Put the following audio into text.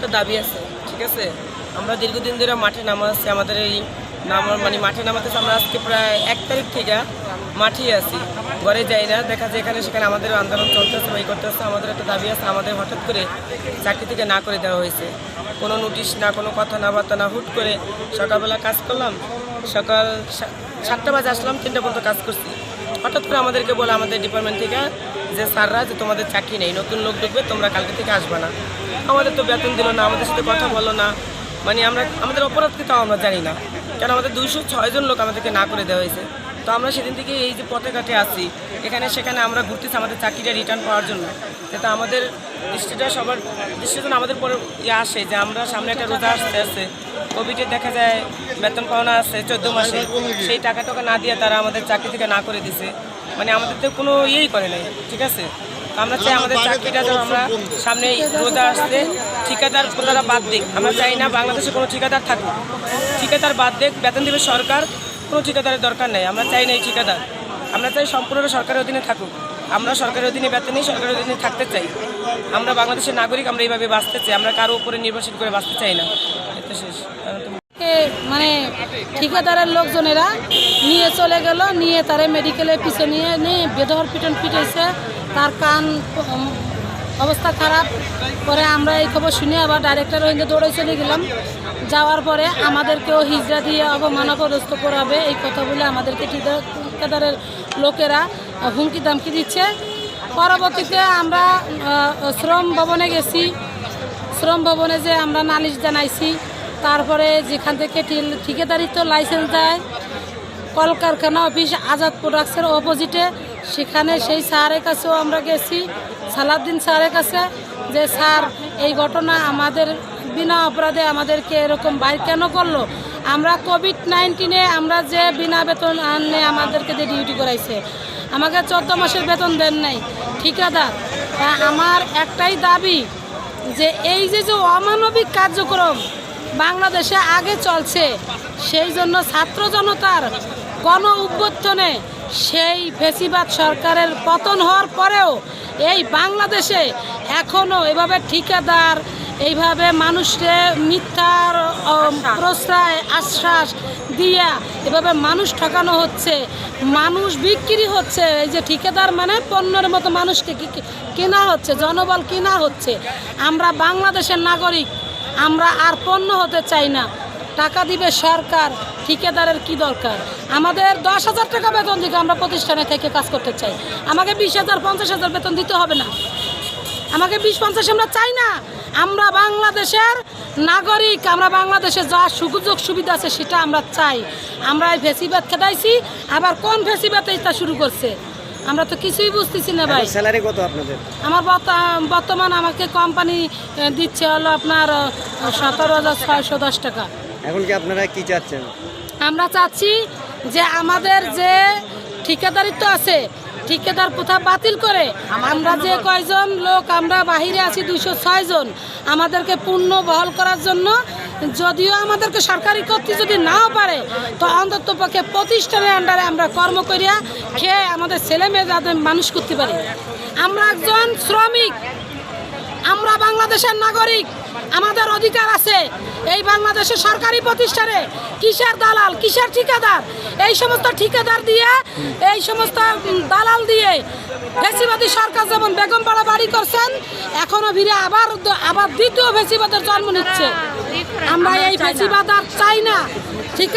একটা দাবি আছে, ঠিক আছে। আমরা দীর্ঘদিন ধরে মাঠে নামাচ্ছি, আমাদের এই মাঠে নামাতেছে। আমরা আজকে প্রায় 1 তারিখ থেকে মাঠেই আছি, ঘরে যাই না। দেখা যায় এখানে সেখানে আমাদের আন্দোলন চলতেছে বা করতেছে। আমাদের একটা দাবি আছে, আমাদের হঠাৎ করে চাকরি থেকে না করে দেওয়া হয়েছে। কোনো নোটিশ না, কোনো কথা না, বার্তা না, হুট করে সকালবেলা কাজ করলাম, সকাল 7টা বাজে আসলাম, 3টা পর্যন্ত কাজ করছি। হঠাৎ করে আমাদেরকে বলে আমাদের ডিপার্টমেন্ট থেকে যে স্যাররা যে তোমাদের চাকরি নেই, নতুন লোক ঢুকবে, তোমরা কালকে থেকে আসবে না। আমাদের তো বেতন দিল না, আমাদের সাথে কথা বললো না। আমাদের অপরাধ কি তাও আমরা জানি না, কেন আমাদের 206 জন লোক আমাদেরকে না করে দেওয়া হয়েছে। তো আমরা সেদিন থেকে এই যে পথে ঘাটে আছি, এখানে সেখানে আমরা ঘুরতেছি আমাদের চাকরিটা রিটার্ন পাওয়ার জন্য, যাতে আমাদের দৃষ্টিটা সবার দৃষ্টিটা আমাদের পরে আসে যে আমরা সামনে একটা রোজা আসতে কোভিডে দেখা যায় বেতন পাওনা আছে 14 মাসে, সেই টাকা না দিয়ে তারা আমাদের চাকরি থেকে না করে দিছে। আমাদের তো কোনো ইয়েই করে নাই, ঠিক আছে। আমরা চাই আমাদের চাকরিটা যেন আমরা সামনে রোজা আসতে ঠিকাদার প্রতারা বাদ দিক। আমরা চাই না বাংলাদেশে কোনো ঠিকাদার থাকুক, ঠিকাদার বাদ দিক, বেতন দেবে সরকার, কোনো ঠিকাদারের দরকার নেই। আমরা চাই না এই ঠিকাদার, আমরা চাই সম্পূর্ণ সরকারের অধীনে থাকুক। আমরা সরকারের অধীনে বেতন নিই, সরকারের অধীনে থাকতে চাই। আমরা বাংলাদেশের নাগরিক, আমরা এইভাবে বাঁচতে চাই, আমরা কারো উপরে নির্ভরশীল করে বাঁচতে চাই না। এটা শেষ। ঠিকাদারের লোকজনেরা নিয়ে চলে গেল, নিয়ে তারা মেডিকেলে পিছিয়ে নিয়ে বেদহর পিটন পিটেছে, তার কান অবস্থা খারাপ। পরে আমরা এই খবর শুনে আবার ডাইরেক্টর রোহিঙ্গা দৌড়ে চলে গেলাম। যাওয়ার পরে আমাদেরকেও হিজড়া দিয়ে অবমাননাপদস্থ করাবে এই কথা বলে আমাদেরকে ঠিকাদারের লোকেরা হুমকি দামকি দিচ্ছে। পরবর্তীতে আমরা শ্রম ভবনে গেছি, শ্রম ভবনে যে আমরা নালিশ জানাইছি। তারপরে যেখান থেকে ঠিকাদারিত্ব লাইসেন্স দেয় কলকারখানা অফিস আজাদ প্রোডাক্টসের অপোজিটে, সেখানে সেই স্যারের কাছেও আমরা গেছি, সালাউদ্দিন স্যারের কাছে, যে স্যার এই ঘটনা আমাদের বিনা অপরাধে আমাদেরকে এরকম বাইর কেন করলো। আমরা কোভিড-19 আমরা যে বিনা বেতন আনে আমাদেরকে যে ডিউটি করাইছে, আমাকে 14 মাসের বেতন দেন নাই ঠিকাদার। আমার একটাই দাবি যে এই যে অমানবিক কার্যক্রম বাংলাদেশে আগে চলছে, সেই জন্য ছাত্র জনতার গণ অভ্যুত্থানে সেই ফ্যাসিবাদ সরকারের পতন হওয়ার পরেও এই বাংলাদেশে এখনও এভাবে ঠিকাদার এইভাবে মানুষকে মিথ্যার প্রশ্রয় আশ্বাস দিয়া এভাবে মানুষ ঠকানো হচ্ছে, মানুষ বিক্রি হচ্ছে। এই যে ঠিকাদার পণ্যের মতো মানুষকে কেনা হচ্ছে, জনবল কেনা হচ্ছে। আমরা বাংলাদেশের নাগরিক, আমরা আর পণ্য হতে চাই না। টাকা দিবে সরকার, ঠিকাদারের কি দরকার? আমাদের 10,000 টাকা বেতন দিকে আমরা প্রতিষ্ঠানে থেকে কাজ করতে চাই। আমাকে 20,000 50,000 বেতন দিতে হবে না, আমাকে 20-50 আমরা চাই না। আমরা বাংলাদেশের নাগরিক, আমরা বাংলাদেশে যা সুযোগ সুবিধা আছে সেটা আমরা চাই। আমরা এই ফেসিবাদ খেদাইছি, আবার কোন ফেসিবাদ তা শুরু করছে আমরা তো কিছুই বুঝতেছি না ভাই। স্যালারি কত আপনাদের? আমার বর্তমান আমাকে কোম্পানি দিচ্ছে হলো আপনার 17,610 টাকা। এখন কি আপনারা কি চাচ্ছেন? আমরা চাচ্ছি যে আমাদের যে ঠিকাদারিত্ব আছে, ঠিকাদার প্রথা বাতিল করে আমরা যে কয়জন লোক আমরা বাহিরে আছি 206 জন, আমাদেরকে পূর্ণ বহাল করার জন্য, যদিও আমাদেরকে সরকারি কর্তৃ যদি নাও পারে, তো অন্তত পক্ষে প্রতিষ্ঠানের আন্ডারে আমরা কর্ম করিয়া খেয়ে আমাদের ছেলে মেয়ে যাদের মানুষ করতে পারি। আমরা একজন শ্রমিক, আমরা বাংলাদেশের নাগরিক, আমাদের অধিকার আছে। এই বাংলাদেশের সরকারি প্রতিষ্ঠানে কিসের দালাল, কিসের ঠিকাদার? এই সমস্ত ঠিকাদার দিয়ে, এই সমস্ত দালাল দিয়ে ফ্যাসিবাদী সরকার যেমন বেগমপাড়া বাড়ি করছেন, এখনো ফিরে আবার দ্বিতীয় ফ্যাসিবাদের জন্ম নিচ্ছে। আমরা এই ফ্যাসিবাদ আর চাই না। ঠিক